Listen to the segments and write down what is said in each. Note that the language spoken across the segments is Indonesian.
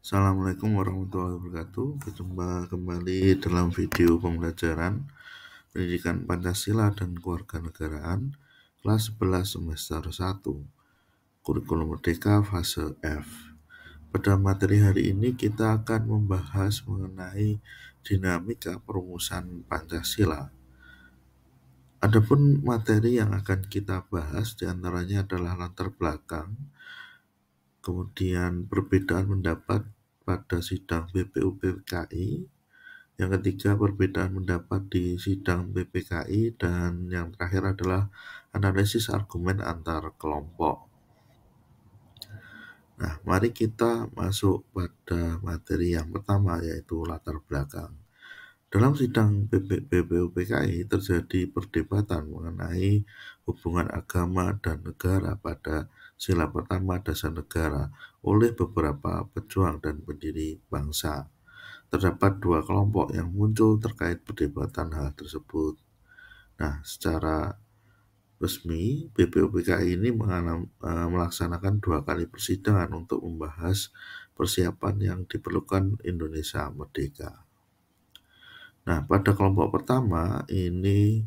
Assalamualaikum warahmatullahi wabarakatuh. Berjumpa kembali dalam video pembelajaran Pendidikan Pancasila dan Kewarganegaraan kelas 11 semester 1 Kurikulum Merdeka fase F. Pada materi hari ini kita akan membahas mengenai dinamika perumusan Pancasila. Adapun materi yang akan kita bahas diantaranya adalah latar belakang, kemudian perbedaan pendapat pada sidang BPUPKI, yang ketiga perbedaan pendapat di sidang BPKI, dan yang terakhir adalah analisis argumen antar kelompok. Nah, mari kita masuk pada materi yang pertama, yaitu latar belakang. Dalam sidang BPUPKI terjadi perdebatan mengenai hubungan agama dan negara pada sila pertama dasar negara oleh beberapa pejuang dan pendiri bangsa. Terdapat dua kelompok yang muncul terkait perdebatan hal tersebut. Nah, secara resmi, BPUPKI ini melaksanakan 2 kali persidangan untuk membahas persiapan yang diperlukan Indonesia merdeka. Nah, pada kelompok pertama ini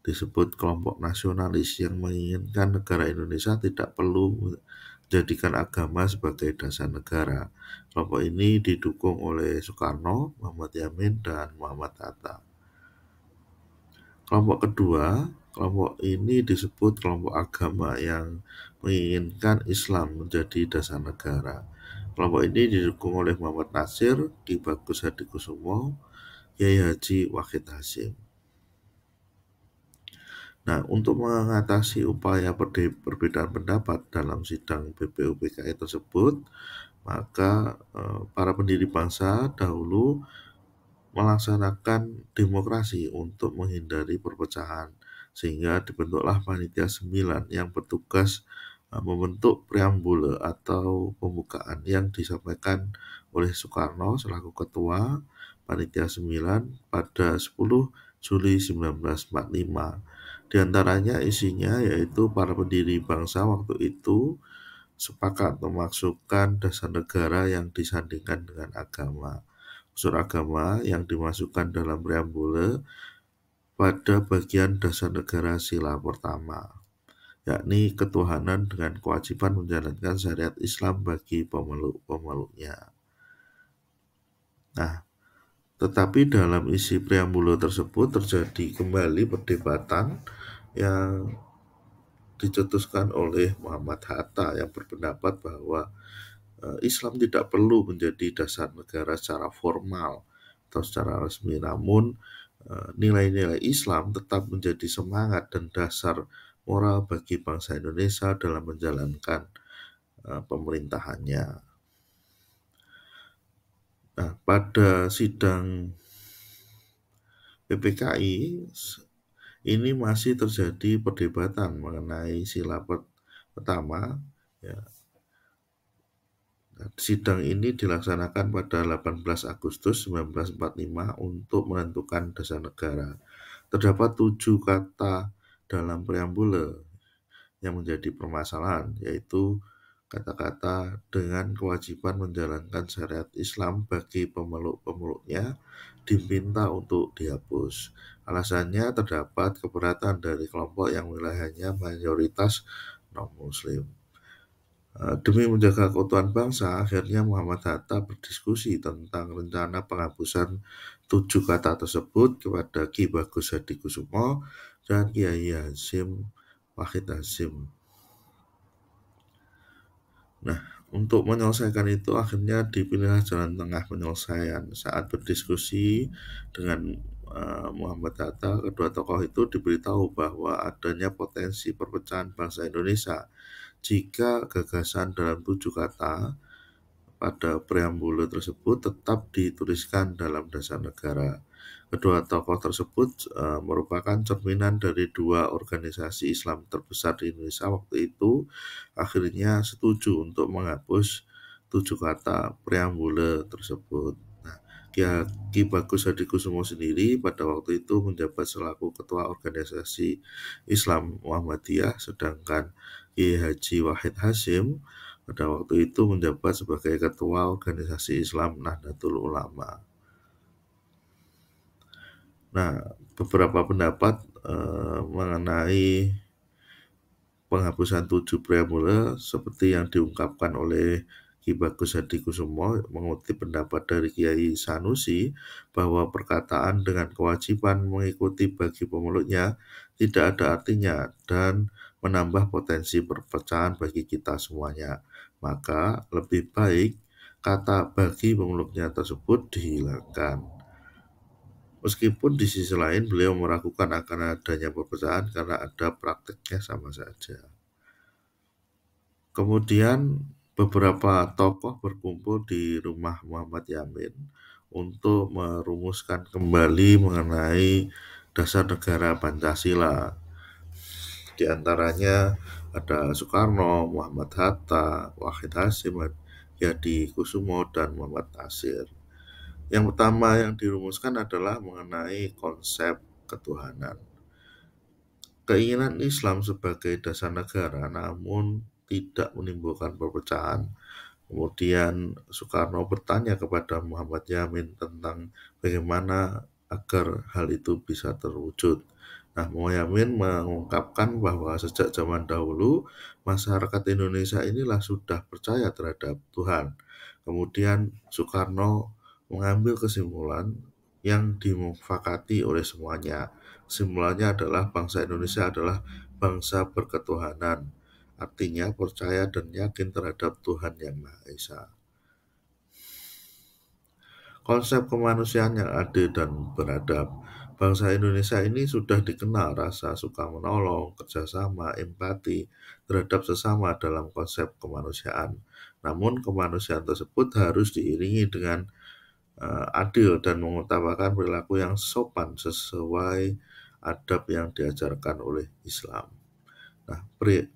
disebut kelompok nasionalis yang menginginkan negara Indonesia tidak perlu menjadikan agama sebagai dasar negara. Kelompok ini didukung oleh Soekarno, Muhammad Yamin, dan Muhammad Hatta. Kelompok kedua, kelompok ini disebut kelompok agama yang menginginkan Islam menjadi dasar negara. Kelompok ini didukung oleh Muhammad Nasir, Ki Bagus Hadikusumo, Kiai Haji Wahid Hasyim. Nah, untuk mengatasi upaya perbedaan pendapat dalam sidang BPUPKI tersebut, maka para pendiri bangsa dahulu melaksanakan demokrasi untuk menghindari perpecahan, sehingga dibentuklah Panitia 9 yang bertugas membentuk preambule atau pembukaan yang disampaikan oleh Soekarno selaku ketua Panitia 9 pada 10 Juli 1945. Di antaranya isinya yaitu para pendiri bangsa waktu itu sepakat memasukkan dasar negara yang disandingkan dengan agama. Unsur agama yang dimasukkan dalam preambule pada bagian dasar negara sila pertama, yakni ketuhanan dengan kewajiban menjalankan syariat Islam bagi pemeluk-pemeluknya. Nah, tetapi dalam isi preambule tersebut terjadi kembali perdebatan yang dicetuskan oleh Muhammad Hatta yang berpendapat bahwa Islam tidak perlu menjadi dasar negara secara formal atau secara resmi, namun nilai-nilai Islam tetap menjadi semangat dan dasar moral bagi bangsa Indonesia dalam menjalankan pemerintahannya. Nah, pada sidang PPKI ini masih terjadi perdebatan mengenai sila pertama. Ya. Sidang ini dilaksanakan pada 18 Agustus 1945 untuk menentukan dasar negara. Terdapat 7 kata dalam preambule yang menjadi permasalahan, yaitu kata-kata dengan kewajiban menjalankan syariat Islam bagi pemeluk-pemeluknya diminta untuk dihapus. Alasannya terdapat keberatan dari kelompok yang wilayahnya mayoritas non-muslim. Demi menjaga keutuhan bangsa, akhirnya Muhammad Hatta berdiskusi tentang rencana penghapusan 7 kata tersebut kepada Ki Bagus Hadikusumo dan Kiai Hasyim Wahid Hasyim. Nah, untuk menyelesaikan itu akhirnya dipilihlah jalan tengah penyelesaian. Saat berdiskusi dengan Muhammad Hatta, kedua tokoh itu diberitahu bahwa adanya potensi perpecahan bangsa Indonesia jika gagasan dalam 7 kata pada preambule tersebut tetap dituliskan dalam dasar negara. Kedua tokoh tersebut merupakan cerminan dari 2 organisasi Islam terbesar di Indonesia waktu itu. Akhirnya setuju untuk menghapus 7 kata preambule tersebut. Nah, Ki Bagus Hadikusumo sendiri pada waktu itu menjabat selaku ketua organisasi Islam Muhammadiyah, sedangkan Kiai Haji Wahid Hasyim Pada waktu itu menjabat sebagai Ketua Organisasi Islam Nahdlatul Ulama. Nah, beberapa pendapat mengenai penghapusan 7 preambula seperti yang diungkapkan oleh Ki Bagus Hadikusumo mengutip pendapat dari Kiai Sanusi bahwa perkataan dengan kewajiban mengikuti bagi pemeluknya tidak ada artinya dan menambah potensi perpecahan bagi kita semuanya. Maka lebih baik kata bagi pemeluknya tersebut dihilangkan. Meskipun di sisi lain beliau meragukan akan adanya perpecahan karena ada prakteknya sama saja. Kemudian beberapa tokoh berkumpul di rumah Muhammad Yamin untuk merumuskan kembali mengenai dasar negara Pancasila. Di antaranya ada Soekarno, Muhammad Hatta, Wahid Hasyim, Hadikusumo, dan Muhammad Nasir. Yang pertama yang dirumuskan adalah mengenai konsep ketuhanan. Keinginan Islam sebagai dasar negara namun tidak menimbulkan perpecahan. Kemudian Soekarno bertanya kepada Muhammad Yamin tentang bagaimana agar hal itu bisa terwujud. Nah, Muhammad Yamin mengungkapkan bahwa sejak zaman dahulu masyarakat Indonesia inilah sudah percaya terhadap Tuhan. Kemudian Soekarno mengambil kesimpulan yang dimufakati oleh semuanya. Kesimpulannya adalah bangsa Indonesia adalah bangsa berketuhanan. Artinya percaya dan yakin terhadap Tuhan Yang Maha Esa. Konsep kemanusiaan yang adil dan beradab. Bangsa Indonesia ini sudah dikenal rasa suka menolong, kerjasama, empati terhadap sesama dalam konsep kemanusiaan. Namun kemanusiaan tersebut harus diiringi dengan adil dan mengutamakan perilaku yang sopan sesuai adab yang diajarkan oleh Islam. Nah,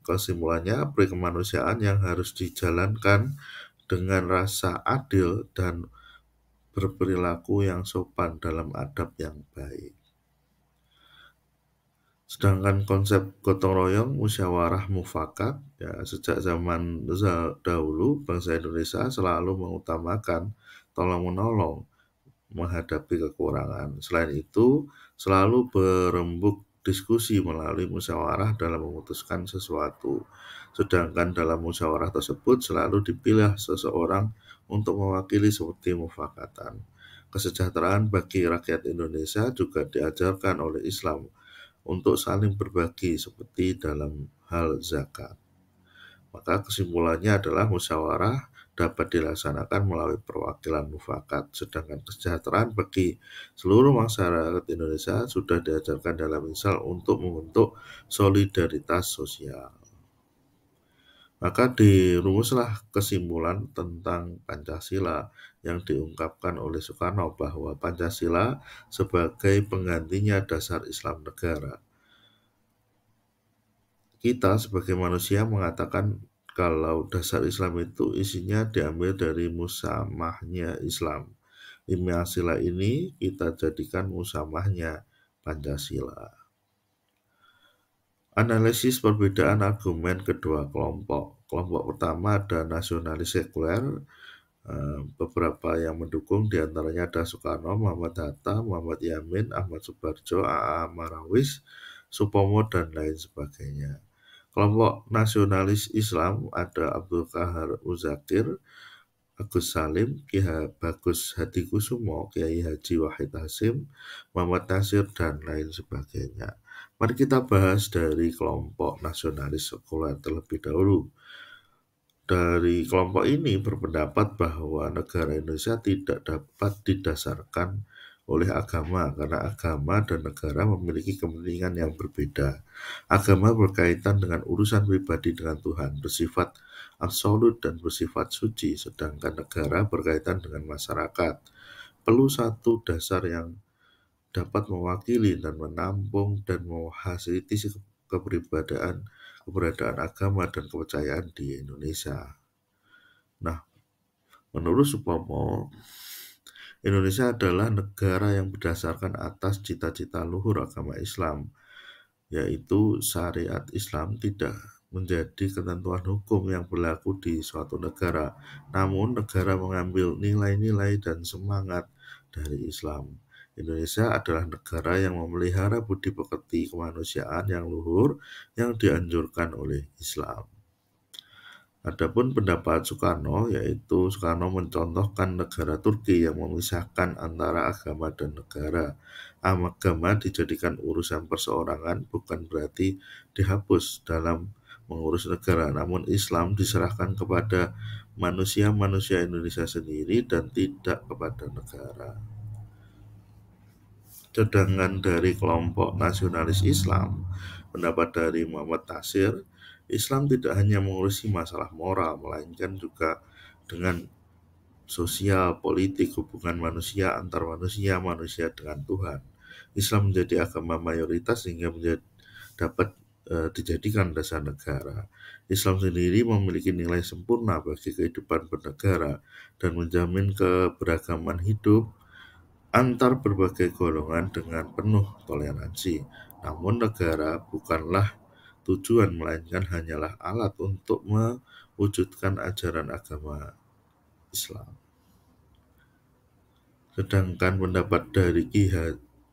kesimpulannya, peri kemanusiaan yang harus dijalankan dengan rasa adil dan berperilaku yang sopan dalam adab yang baik. Sedangkan konsep gotong royong, musyawarah, mufakat, ya sejak zaman dahulu bangsa Indonesia selalu mengutamakan tolong menolong menghadapi kekurangan. Selain itu, selalu berembuk diskusi melalui musyawarah dalam memutuskan sesuatu. Sedangkan dalam musyawarah tersebut selalu dipilih seseorang untuk mewakili seperti mufakatan. Kesejahteraan bagi rakyat Indonesia juga diajarkan oleh Islam untuk saling berbagi seperti dalam hal zakat. Maka kesimpulannya adalah musyawarah dapat dilaksanakan melalui perwakilan mufakat, sedangkan kesejahteraan bagi seluruh masyarakat Indonesia sudah diajarkan dalam Islam untuk membentuk solidaritas sosial. Maka dirumuslah kesimpulan tentang Pancasila yang diungkapkan oleh Soekarno bahwa Pancasila sebagai penggantinya dasar Islam negara. Kita sebagai manusia mengatakan kalau dasar Islam itu isinya diambil dari musamahnya Islam. Lima sila ini kita jadikan musamahnya Pancasila. Analisis perbedaan argumen kedua kelompok. Kelompok pertama ada nasionalis sekuler, beberapa yang mendukung diantaranya ada Soekarno, Muhammad Hatta, Muhammad Yamin, Ahmad Subarjo, A.A. Marawis, Supomo, dan lain sebagainya. Kelompok nasionalis Islam ada Abdul Qahar Uzakir, Agus Salim, Ki Bagus Hadikusumo, Kiai Haji Wahid Hasyim, Muhammad Nasir, dan lain sebagainya. Mari kita bahas dari kelompok nasionalis sekuler terlebih dahulu. Dari kelompok ini berpendapat bahwa negara Indonesia tidak dapat didasarkan oleh agama karena agama dan negara memiliki kepentingan yang berbeda. Agama berkaitan dengan urusan pribadi dengan Tuhan, bersifat absolut dan bersifat suci, sedangkan negara berkaitan dengan masyarakat. Perlu satu dasar yang dapat mewakili dan menampung dan menghasilitasi keberadaan agama dan kepercayaan di Indonesia. Nah, menurut Supomo, Indonesia adalah negara yang berdasarkan atas cita-cita luhur agama Islam, yaitu syariat Islam tidak menjadi ketentuan hukum yang berlaku di suatu negara. Namun, negara mengambil nilai-nilai dan semangat dari Islam. Indonesia adalah negara yang memelihara budi pekerti kemanusiaan yang luhur yang dianjurkan oleh Islam. Adapun pendapat Soekarno, yaitu Soekarno mencontohkan negara Turki yang memisahkan antara agama dan negara. Agama dijadikan urusan perseorangan, bukan berarti dihapus dalam mengurus negara, namun Islam diserahkan kepada manusia-manusia Indonesia sendiri dan tidak kepada negara. Sedangkan dari kelompok nasionalis Islam, pendapat dari Muhammad Tatsir, Islam tidak hanya mengurusi masalah moral, melainkan juga dengan sosial, politik, hubungan manusia antar manusia, manusia dengan Tuhan. Islam menjadi agama mayoritas sehingga dapat dijadikan dasar negara. Islam sendiri memiliki nilai sempurna bagi kehidupan bernegara dan menjamin keberagaman hidup antar berbagai golongan dengan penuh toleransi. Namun negara bukanlah tujuan, melainkan hanyalah alat untuk mewujudkan ajaran agama Islam. Sedangkan pendapat dari Ki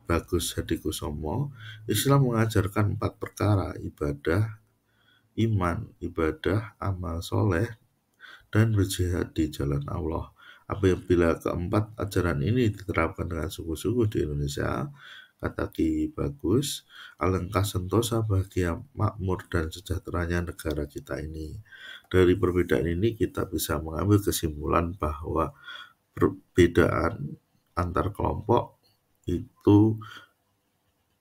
Bagus Hadikusumo, Islam mengajarkan 4 perkara: ibadah, iman, ibadah, amal soleh, dan berjihad di jalan Allah. Apabila keempat ajaran ini diterapkan dengan sungguh-sungguh di Indonesia, kata Ki Bagus, alangkah sentosa, bahagia, makmur, dan sejahteranya negara kita ini. Dari perbedaan ini kita bisa mengambil kesimpulan bahwa perbedaan antar kelompok itu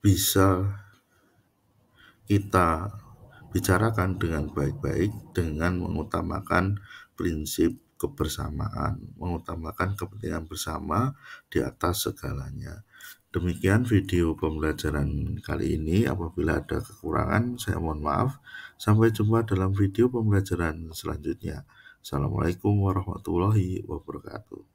bisa kita bicarakan dengan baik-baik dengan mengutamakan prinsip kebersamaan, mengutamakan kepentingan bersama di atas segalanya. Demikian video pembelajaran kali ini. Apabila ada kekurangan, saya mohon maaf. Sampai jumpa dalam video pembelajaran selanjutnya. Assalamualaikum warahmatullahi wabarakatuh.